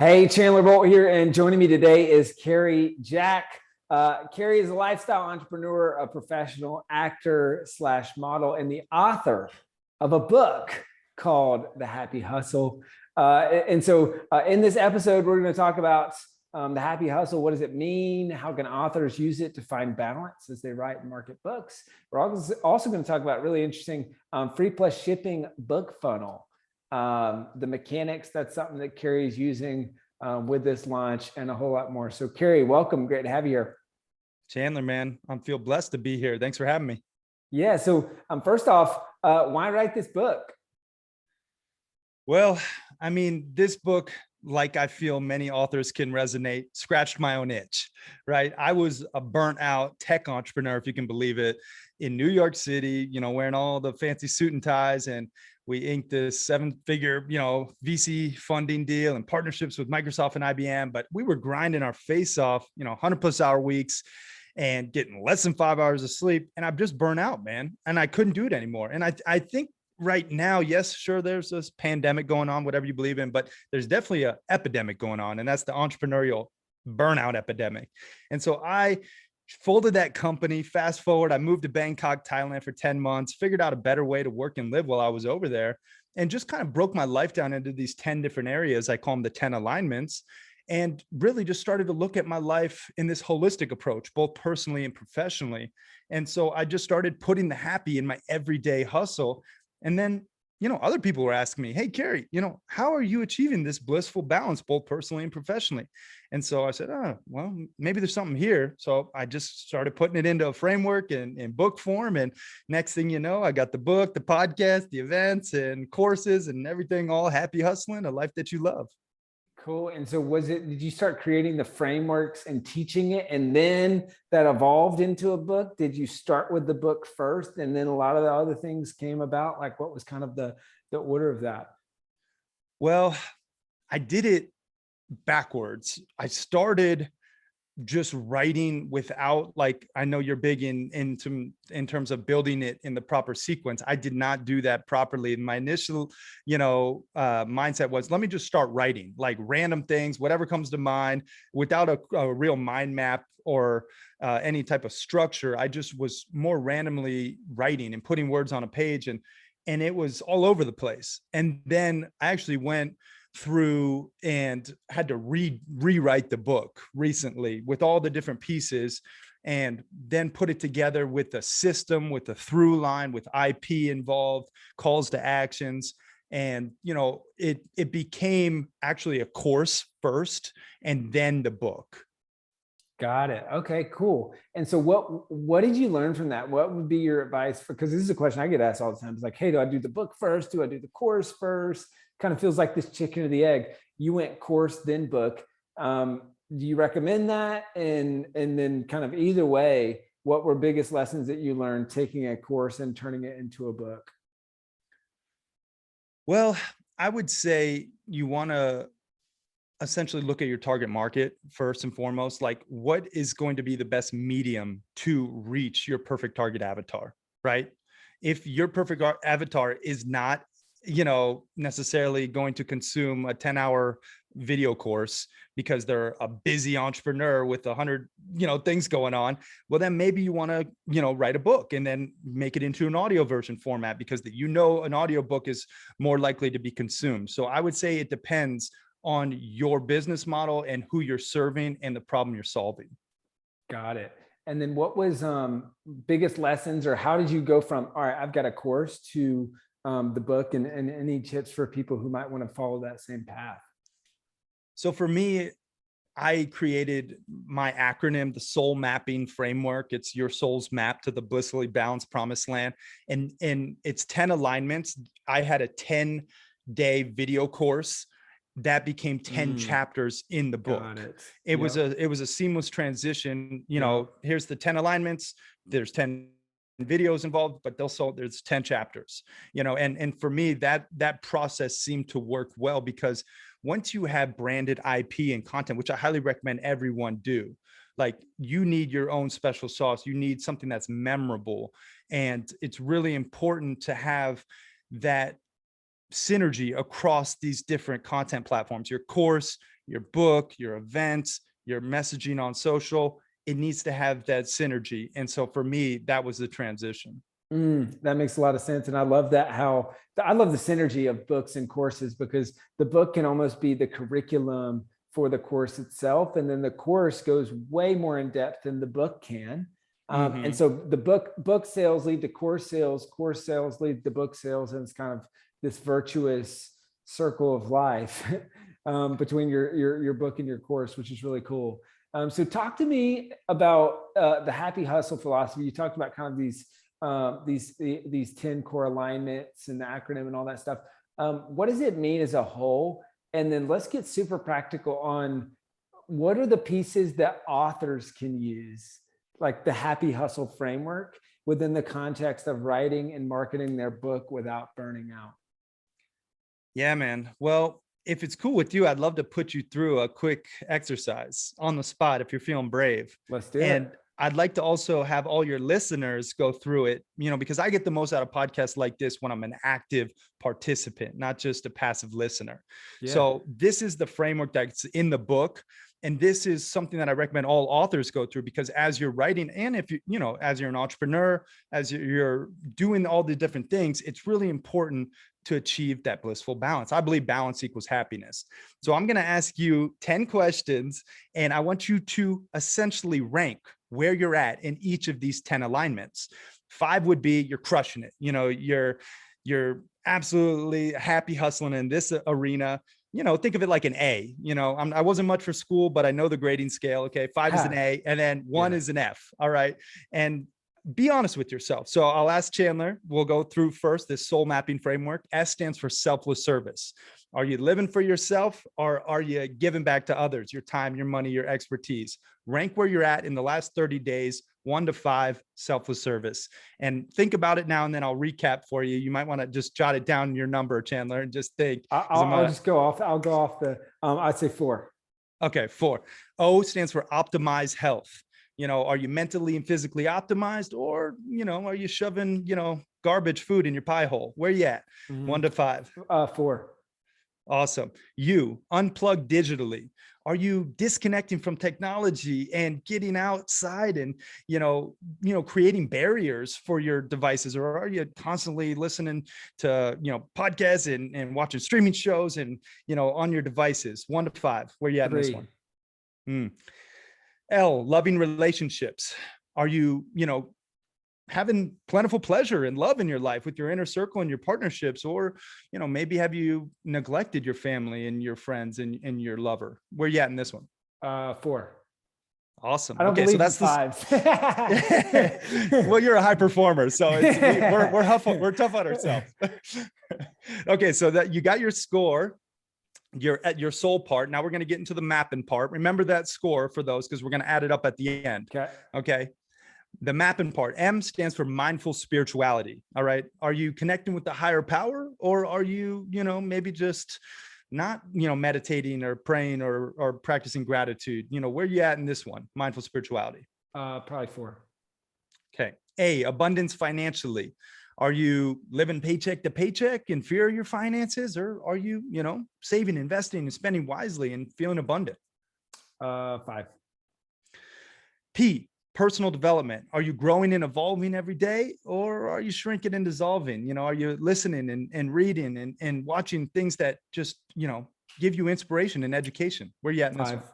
Hey, Chandler Bolt here, and joining me today is Cary Jack. Cary is a lifestyle entrepreneur, a professional actor slash model, and the author of a book called The Happy Hustle. In this episode, we're going to talk about the happy hustle. What does it mean? How can authors use it to find balance as they write and market books? We're also going to talk about really interesting free plus shipping book funnel. The mechanics, that's something that Cary is using with this launch, and a whole lot more. So Cary, welcome. Great to have you here. Chandler, man, I feel blessed to be here. Thanks for having me. Yeah. So first off, why write this book? Well, I mean, this book, like I feel many authors can resonate, scratched my own itch, right? I was a burnt out tech entrepreneur, if you can believe it, in New York City, wearing all the fancy suit and ties, and we inked this 7-figure, VC funding deal and partnerships with Microsoft and IBM, but we were grinding our face off, 100+ hour weeks and getting less than 5 hours of sleep. And I'm just burnt out, man. And I couldn't do it anymore. And I think right now, yes, sure, there's this pandemic going on, whatever you believe in, but there's definitely an epidemic going on, and that's the entrepreneurial burnout epidemic. And so I folded that company. Fast forward, I moved to Bangkok, Thailand for 10 months, figured out a better way to work and live while I was over there, and just kind of broke my life down into these 10 different areas. I call them the 10 alignments, and really just started to look at my life in this holistic approach, both personally and professionally. And so I just started putting the happy in my everyday hustle. And then, other people were asking me, hey, Cary, how are you achieving this blissful balance, both personally and professionally? And so I said, well, maybe there's something here. So I just started putting it into a framework and in book form. And next thing you know, I got the book, the podcast, the events and courses and everything, all happy hustling, a life that you love. Cool. And so did you start creating the frameworks and teaching it, and then that evolved into a book? Did you start with the book first and then a lot of the other things came about? Like, what was kind of the order of that? Well, I did it backwards. I started just writing without, like, I know you're big in terms of building it in the proper sequence. I did not do that properly. And my initial, mindset was, let me just start writing like random things, whatever comes to mind, without a real mind map or any type of structure. I just was more randomly writing and putting words on a page, and it was all over the place. And then I actually went through and had to rewrite the book recently with all the different pieces, and then put it together with a system, with a through line, with IP involved, calls to actions. And, it became actually a course first and then the book. Got it. Okay, cool. And so what did you learn from that? What would be your advice because this is a question I get asked all the time. It's like, hey, do I do the book first? Do I do the course first? Kind of feels like this chicken or the egg. You went course, then book. Do you recommend that? And then kind of either way, what were biggest lessons that you learned taking a course and turning it into a book? Well, I would say you want to essentially look at your target market first and foremost. Like, what is going to be the best medium to reach your perfect target avatar, right? If your perfect avatar is not, necessarily going to consume a 10-hour video course because they're a busy entrepreneur with 100, things going on, well, then maybe you want to, write a book and then make it into an audio version format, because an audio book is more likely to be consumed. So I would say it depends on your business model and who you're serving and the problem you're solving. Got it. And then what was biggest lessons, or how did you go from, all right, I've got a course, to the book, and any tips for people who might want to follow that same path? So for me, I created my acronym, the soul mapping framework. It's your soul's map to the blissfully balanced promised land. And it's 10 alignments. I had a 10-day video course that became 10 chapters in the book. Got it. It was a seamless transition. Here's the 10 alignments. There's 10 videos involved, but there's 10 chapters, and for me, that process seemed to work well, because once you have branded IP and content, which I highly recommend everyone do, like, you need your own special sauce. You need something that's memorable. And it's really important to have that synergy across these different content platforms, your course, your book, your events, your messaging on social. It needs to have that synergy. And so for me, that was the transition. That makes a lot of sense. And I love that I love the synergy of books and courses, because the book can almost be the curriculum for the course itself. And then the course goes way more in depth than the book can. And so the book sales lead to course sales lead to book sales. And it's kind of this virtuous circle of life between your book and your course, which is really cool. So talk to me about the happy hustle philosophy. You talked about kind of these 10 core alignments and the acronym and all that stuff. What does it mean as a whole? And then let's get super practical on what are the pieces that authors can use, like the happy hustle framework, within the context of writing and marketing their book without burning out. Yeah, man. Well, if it's cool with you, I'd love to put you through a quick exercise on the spot if you're feeling brave. Let's do it. I'd like to also have all your listeners go through it, because I get the most out of podcasts like this when I'm an active participant, not just a passive listener. Yeah. So this is the framework that's in the book. And this is something that I recommend all authors go through, because as you're writing, and if as you're an entrepreneur, as you're doing all the different things, it's really important to achieve that blissful balance. I believe balance equals happiness. So I'm going to ask you 10 questions, and I want you to essentially rank where you're at in each of these 10 alignments. 5 would be you're crushing it. You're absolutely happy hustling in this arena. Think of it like an A. I wasn't much for school, but I know the grading scale. Okay, 5 is an A, and then 1 is an F. All right, and be honest with yourself. So I'll ask Chandler. We'll go through first this soul mapping framework. S stands for selfless service. Are you living for yourself, or are you giving back to others, your time, your money, your expertise? Rank where you're at in the last 30 days, 1 to 5, selfless service. And think about it now, and then I'll recap for you. You might want to just jot it down, your number, Chandler, and just think. I'll just go off. I'll go off I'd say 4. Okay, 4. O stands for optimize health. Are you mentally and physically optimized, or, are you shoving, garbage food in your pie hole? Where you at? 1 to 5. 4. Awesome. You unplug digitally. Are you disconnecting from technology and getting outside and, creating barriers for your devices? Or are you constantly listening to, podcasts and watching streaming shows and, on your devices? 1 to 5. Where you at 3. in this one? L, loving relationships. Are you, having plentiful pleasure and love in your life with your inner circle and your partnerships? Or, maybe have you neglected your family and your friends and your lover? Where you at in this one? 4. Awesome. I don't believe that's in 5s. Well, you're a high performer, so we're tough on ourselves. Okay, so that you got your score. You're at your soul part. Now we're going to get into the mapping part. Remember that score for those, because we're going to add it up at the end. Okay. The mapping part. M stands for mindful spirituality. All right. Are you connecting with the higher power, or are you, maybe just not, meditating or praying or practicing gratitude? Where you at in this one? Mindful spirituality. Probably 4. Okay. A, abundance financially. Are you living paycheck to paycheck in fear of your finances, or are you, saving, investing, and spending wisely and feeling abundant? 5. P, personal development. Are you growing and evolving every day, or are you shrinking and dissolving? Are you listening and reading and watching things that just, give you inspiration and education? Where you at in this 5. one?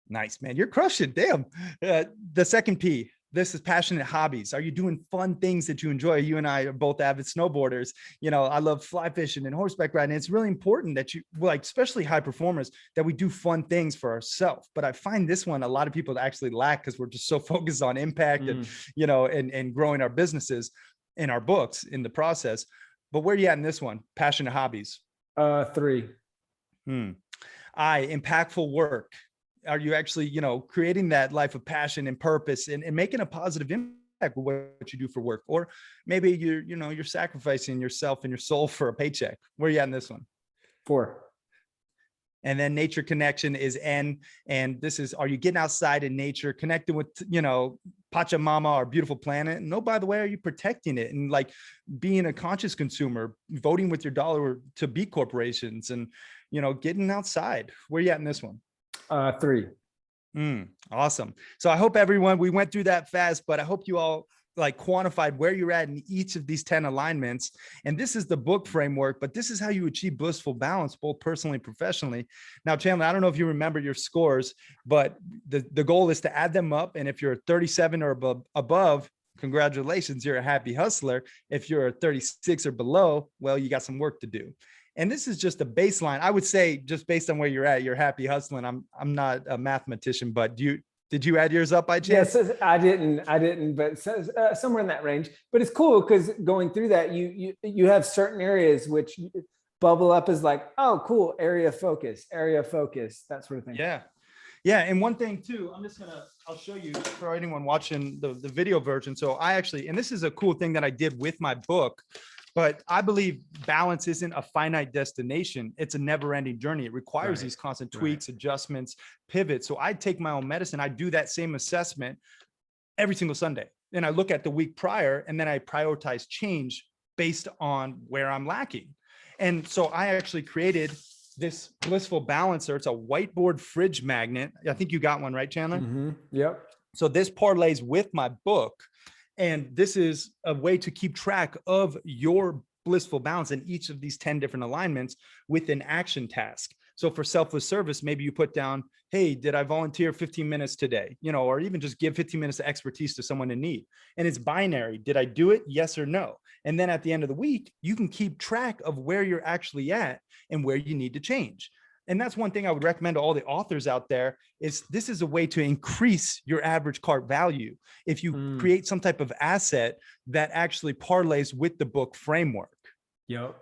Nice, man. You're crushing. Damn. The second P. This is passionate hobbies. Are you doing fun things that you enjoy? You and I are both avid snowboarders. I love fly fishing and horseback riding. It's really important that you, especially high performers, that we do fun things for ourselves. But I find this one, a lot of people actually lack, because we're just so focused on impact and, and growing our businesses and our books in the process. But where are you at in this one? Passionate hobbies. 3. I, impactful work. Are you actually, creating that life of passion and purpose and making a positive impact with what you do for work? Or maybe you're sacrificing yourself and your soul for a paycheck. Where are you at in this one? 4. And then nature connection is N. And this is, are you getting outside in nature, connecting with, Pachamama, our beautiful planet? And oh, by the way, are you protecting it? And like being a conscious consumer, voting with your dollar to B corporations and, getting outside. Where you at in this one? 3. Awesome. So I hope everyone, we went through that fast, but I hope you all like quantified where you're at in each of these 10 alignments. And this is the book framework, but this is how you achieve blissful balance, both personally and professionally. Now, Chandler, I don't know if you remember your scores, but the goal is to add them up. And if you're 37 or above, congratulations, you're a happy hustler. If you're a 36 or below, well, you got some work to do. And this is just a baseline. I would say, just based on where you're at, you're happy hustling. I'm not a mathematician, but did you add yours up by chance? Yes, I didn't, but somewhere in that range. But it's cool because going through that, you have certain areas which bubble up as like, oh, cool, area of focus, that sort of thing. Yeah. Yeah. And one thing too, I'll show you for anyone watching the video version. So I actually, and this is a cool thing that I did with my book, but I believe balance isn't a finite destination. It's a never ending journey. It requires these constant tweaks, adjustments, pivots. So I take my own medicine. I do that same assessment every single Sunday. And I look at the week prior, and then I prioritize change based on where I'm lacking. And so I actually created this Blissful Balancer. It's a whiteboard fridge magnet. I think you got one, right, Chandler? Mm-hmm. Yep. So this parlays with my book. And this is a way to keep track of your blissful balance in each of these 10 different alignments with an action task. So for selfless service, maybe you put down, hey, did I volunteer 15 minutes today? Or even just give 15 minutes of expertise to someone in need. And it's binary. Did I do it? Yes or no? And then at the end of the week, you can keep track of where you're actually at and where you need to change. And that's one thing I would recommend to all the authors out there is this is a way to increase your average cart value. If you create some type of asset that actually parlays with the book framework. Yep.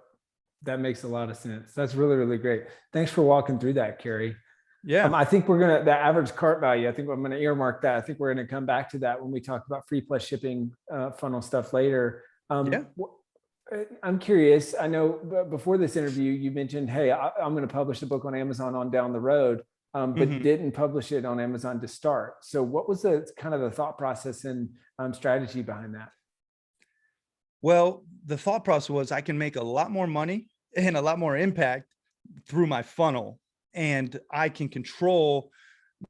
That makes a lot of sense. That's really, really great. Thanks for walking through that, Cary. Yeah. I think the average cart value, I think I'm going to earmark that. I think we're going to come back to that when we talk about free plus shipping funnel stuff later. I'm curious. I know before this interview, you mentioned, hey, I'm going to publish a book on Amazon on down the road, but didn't publish it on Amazon to start. So what was the kind of the thought process and strategy behind that? Well, the thought process was I can make a lot more money and a lot more impact through my funnel, and I can control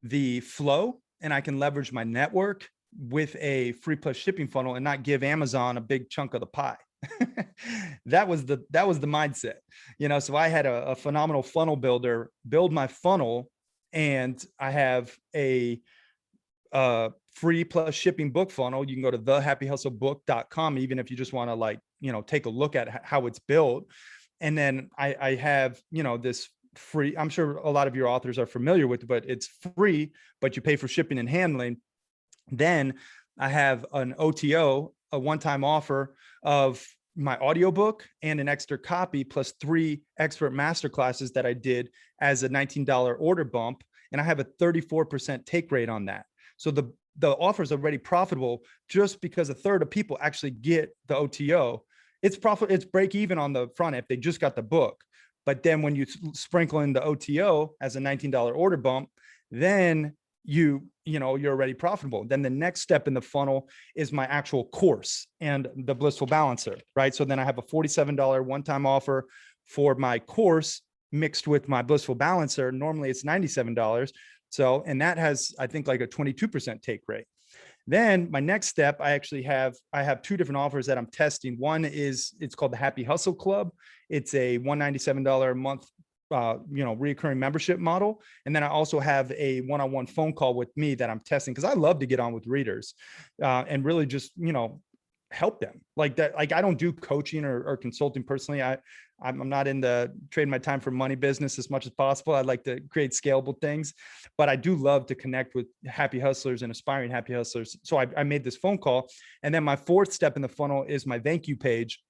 the flow and I can leverage my network with a free plus shipping funnel and not give Amazon a big chunk of the pie. That was the mindset, so I had a phenomenal funnel builder build my funnel, and I have a free plus shipping book funnel. You can go to thehappyhustlebook.com, even if you just want to take a look at how it's built. And then I have, this free, I'm sure a lot of your authors are familiar with it, but it's free, but you pay for shipping and handling. Then I have an OTO, a one-time offer of my audiobook and an extra copy plus 3 expert masterclasses that I did as a $19 order bump. And I have a 34% take rate on that. So the offer is already profitable just because a third of people actually get the OTO. It's profit. It's break even on the front if they just got the book. But then when you sprinkle in the OTO as a $19 order bump, then you're already profitable. Then the next step in the funnel is my actual course and the Blissful Balancer, right? So then I have a $47 one-time offer for my course mixed with my Blissful Balancer. Normally it's $97. So, and that has, I think, like a 22% take rate. Then my next step, I have 2 different offers that I'm testing. One is, it's called the Happy Hustle Club. It's a $197 a month recurring membership model. And then I also have a one-on-one phone call with me that I'm testing because I love to get on with readers and really just, help them like that. Like I don't do coaching or consulting personally. I'm not in the trading my time for money business as much as possible. I'd like to create scalable things, but I do love to connect with happy hustlers and aspiring happy hustlers. So I made this phone call. And then my 4th step in the funnel is my thank you page.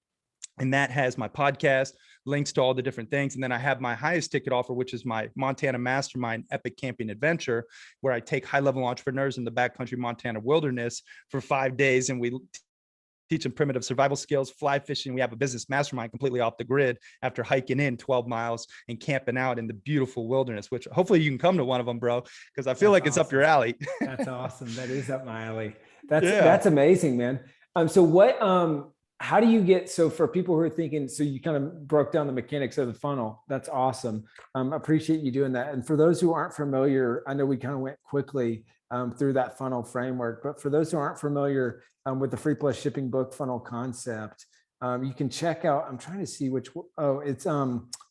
And that has my podcast, links to all the different things. And then I have my highest ticket offer, which is my Montana Mastermind Epic Camping Adventure, where I take high-level entrepreneurs in the backcountry Montana wilderness for 5 days. And we teach them primitive survival skills, fly fishing. We have a business mastermind completely off the grid after hiking in 12 miles and camping out in the beautiful wilderness, which hopefully you can come to one of them, bro, because I feel like it's up your alley. That's awesome. That is up my alley. Yeah. That's amazing, man. So what, how do you get, so for people who are thinking, so you kind of broke down the mechanics of the funnel. That's awesome. I appreciate you doing that. And for those who aren't familiar, I know we kind of went quickly through that funnel framework, but for those who aren't familiar with the free plus shipping book funnel concept, you can check out, I'm trying to see which, it's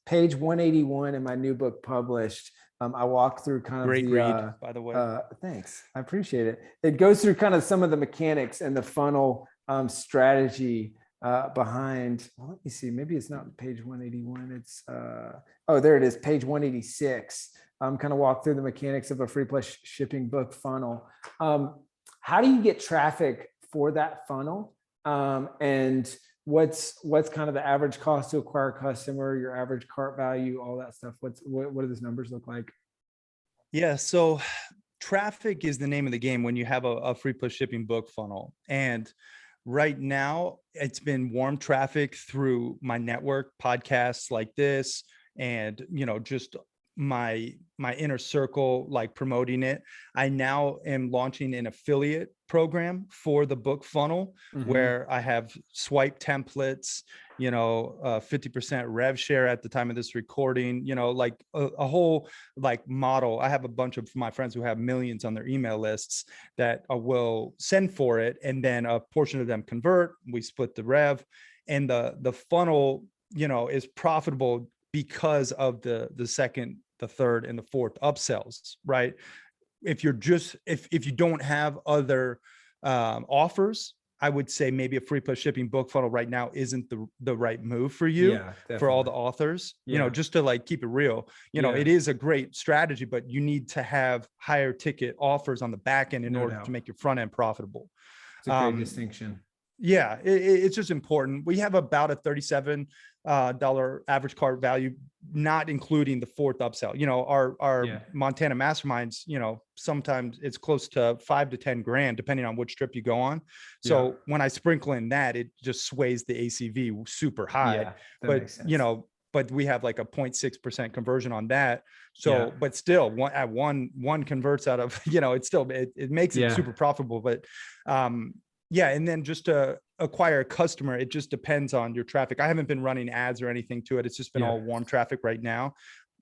page 181 in my new book published. I walk through kind of great the read, by the way. Thanks. I appreciate it. It goes through kind of some of the mechanics and the funnel strategy behind, well, let me see, maybe it's not page 181. It's, oh, there it is, page 186. Kind of walk through the mechanics of a free plus shipping book funnel. How do you get traffic for that funnel? And what's kind of the average cost to acquire a customer, your average cart value, all that stuff? What do those numbers look like? Yeah. So traffic is the name of the game when you have a free plus shipping book funnel. And right now it's been warm traffic through my network, podcasts like this, and, just my inner circle, like promoting it. I now am launching an affiliate program for the book funnel where I have swipe templates, 50% rev share at the time of this recording, like a whole like model. I have a bunch of my friends who have millions on their email lists that will send for it. And then a portion of them convert, we split the rev, and the funnel, is profitable because of the second, the third, and the fourth upsells, right? If you're just, if you don't have other offers, I would say maybe a free plus shipping book funnel right now isn't the right move for you, for all the authors, just to like keep it real, it is a great strategy, but you need to have higher ticket offers on the back end in order to make your front end profitable. It's a great distinction. Yeah, it's just important. We have about a $37 average cart value, not including the fourth upsell. Our Montana masterminds, sometimes it's close to $5 to $10 grand, depending on which trip you go on. So when I sprinkle in that, it just sways the ACV super high. But we have like a 0.6% conversion on that. So, but still one converts out of, it's still, it makes it super profitable, but, and then just to acquire a customer, it just depends on your traffic. I haven't been running ads or anything to it. It's just been all warm traffic right now.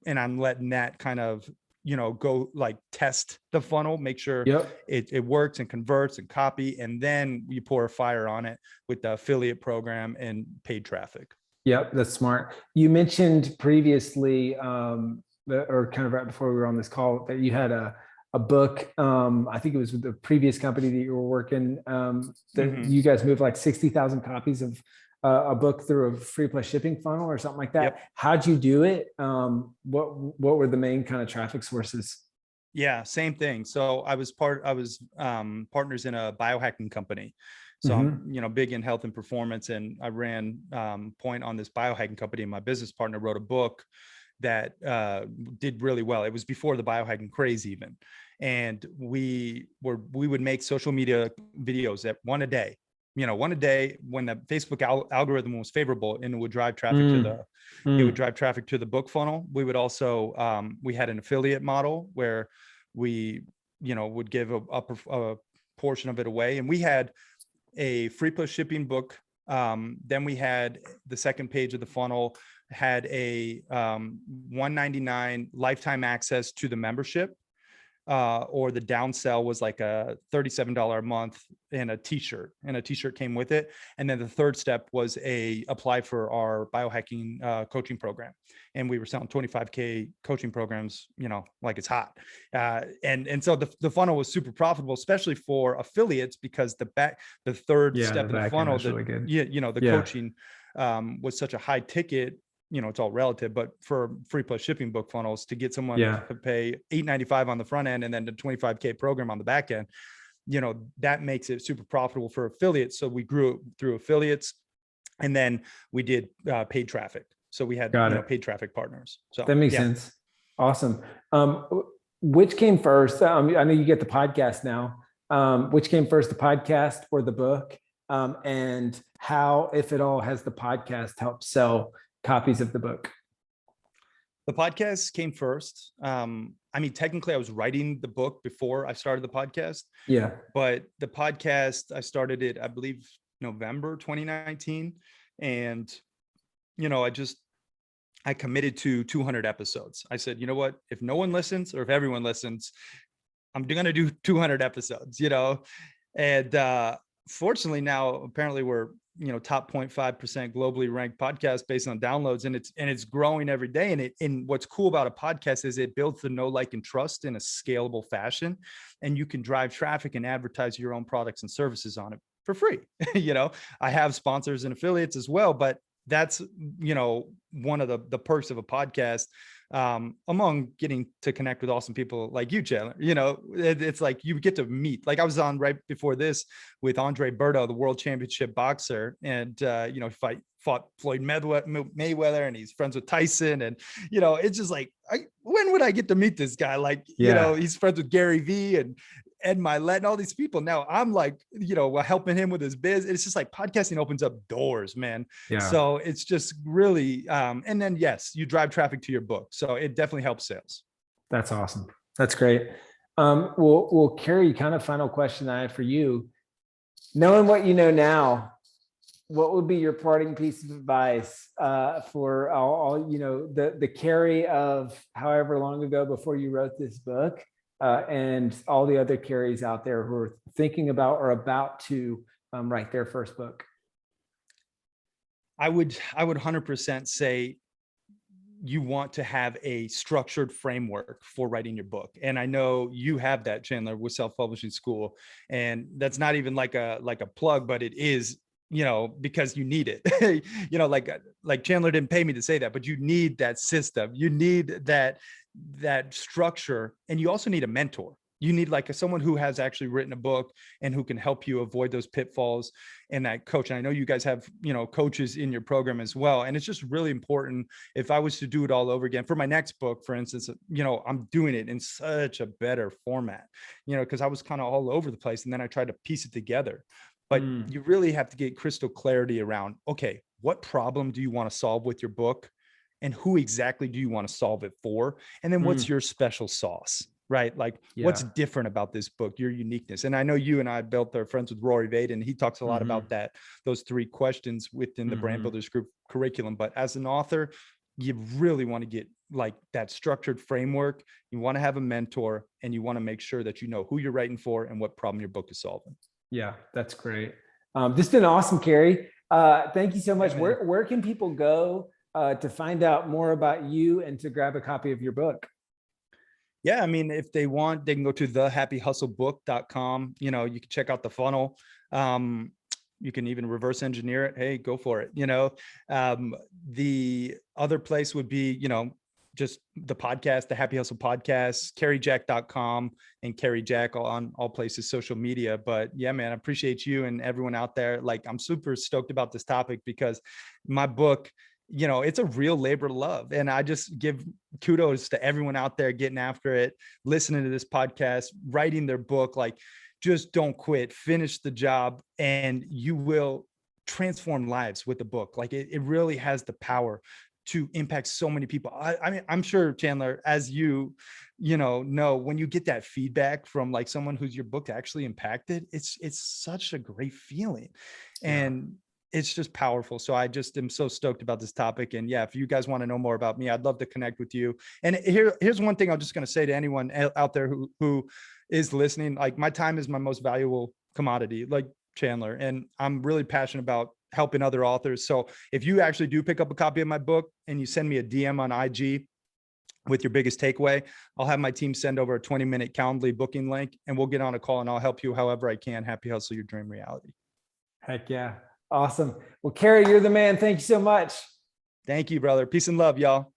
And I'm letting that kind of, go like test the funnel, make sure it works and converts and copy. And then you pour a fire on it with the affiliate program and paid traffic. Yep, that's smart. You mentioned previously, or kind of right before we were on this call, that you had a book. I think it was with the previous company that you were working, that you guys moved like 60,000 copies of a book through a free plus shipping funnel or something like that. How'd you do it? What were the main kind of traffic sources? Yeah, same thing. So I was partners in a biohacking company. So I'm, big in health and performance, and I ran point on this biohacking company, and my business partner wrote a book that did really well. It was before the biohacking craze even. And we would make social media videos at one a day when the Facebook algorithm was favorable, and it would drive traffic to the book funnel. We would also, we had an affiliate model where we, would give a portion of it away. And we had a free plus shipping book. Then we had the second page of the funnel had a $199 lifetime access to the membership, or the downsell was like a $37 a month and a t-shirt came with it. And then the third step was apply for our biohacking coaching program. And we were selling 25K coaching programs, like it's hot. And so the funnel was super profitable, especially for affiliates, because the third step in the funnel, coaching was such a high ticket. It's all relative, but for free plus shipping book funnels, to get someone to pay $895 on the front end and then the 25K program on the back end, that makes it super profitable for affiliates. So we grew through affiliates, and then we did paid traffic. So we had paid traffic partners. So that makes sense. Awesome. Which came first? I know you get the podcast now. Which came first, the podcast or the book? and how, if at all, has the podcast helped sell copies of the book? The podcast came first. I mean, technically I was writing the book before I started the podcast, Yeah. but the podcast, I started it, I believe, November 2019. And, I committed to 200 episodes. I said, you know what, if no one listens or if everyone listens, I'm going to do 200 episodes, and fortunately now apparently we're, top 0.5% globally ranked podcast based on downloads, and it's growing every day. And what's cool about a podcast is it builds the know, like, and trust in a scalable fashion, and you can drive traffic and advertise your own products and services on it for free. I have sponsors and affiliates as well, but that's, one of the perks of a podcast, among getting to connect with awesome people like you, Chandler. It's like you get to meet, like I was on right before this with Andre Berto, the world championship boxer. And, fought Floyd Mayweather, and he's friends with Tyson. And, it's just like, when would I get to meet this guy? Like, he's friends with Gary Vee and Ed Milet and all these people. Now I'm like, helping him with his biz. It's just like podcasting opens up doors, man. Yeah. So it's just really, and then yes, you drive traffic to your book. So it definitely helps sales. That's awesome. That's great. Well, Cary, kind of final question I have for you. Knowing what you know now, what would be your parting piece of advice for all the Cary of however long ago before you wrote this book, and all the other Carys out there who are thinking about or about to write their first book? I would 100% say you want to have a structured framework for writing your book. And I know you have that, Chandler, with Self-Publishing School. And that's not even like a plug, but it is, because you need it. Like Chandler didn't pay me to say that, but you need that system. You need that structure, and you also need a mentor. You need like someone who has actually written a book and who can help you avoid those pitfalls, and that coach. And I know you guys have, coaches in your program as well. And it's just really important. If I was to do it all over again for my next book, for instance, I'm doing it in such a better format, because I was kind of all over the place, and then I tried to piece it together. But you really have to get crystal clarity around, okay, what problem do you want to solve with your book? And who exactly do you want to solve it for? And then what's your special sauce, right? Like what's different about this book, your uniqueness. And I know you and I built our friends with Rory Vaden, and he talks a lot about those 3 questions within the Brand Builders Group curriculum. But as an author, you really want to get like that structured framework. You want to have a mentor, and you want to make sure that you know who you're writing for and what problem your book is solving. Yeah, that's great. This has been awesome, Cary. Thank you so much. Where can people go to find out more about you and to grab a copy of your book? Yeah, I mean, if they want, they can go to thehappyhustlebook.com. You can check out the funnel. You can even reverse engineer it. Hey, go for it. The other place would be, just the podcast, the Happy Hustle Podcast, CaryJack.com, and Cary Jack on all places, social media. But yeah, man, I appreciate you and everyone out there. Like, I'm super stoked about this topic because my book, it's a real labor of love. And I just give kudos to everyone out there getting after it, listening to this podcast, writing their book. Like, just don't quit, finish the job, and you will transform lives with the book. Like, it really has the power to impact so many people. I mean, I'm sure, Chandler, as you know, when you get that feedback from like someone who's your book actually impacted, it's such a great feeling. And it's just powerful. So I just am so stoked about this topic. And yeah, if you guys want to know more about me, I'd love to connect with you. And here's one thing I'm just going to say to anyone out there who is listening. Like, my time is my most valuable commodity, like Chandler, and I'm really passionate about helping other authors. So if you actually do pick up a copy of my book and you send me a DM on IG with your biggest takeaway, I'll have my team send over a 20-minute Calendly booking link, and we'll get on a call and I'll help you however I can. Happy hustle your dream reality. Heck yeah. Awesome. Well, Cary, you're the man. Thank you so much. Thank you, brother. Peace and love, y'all.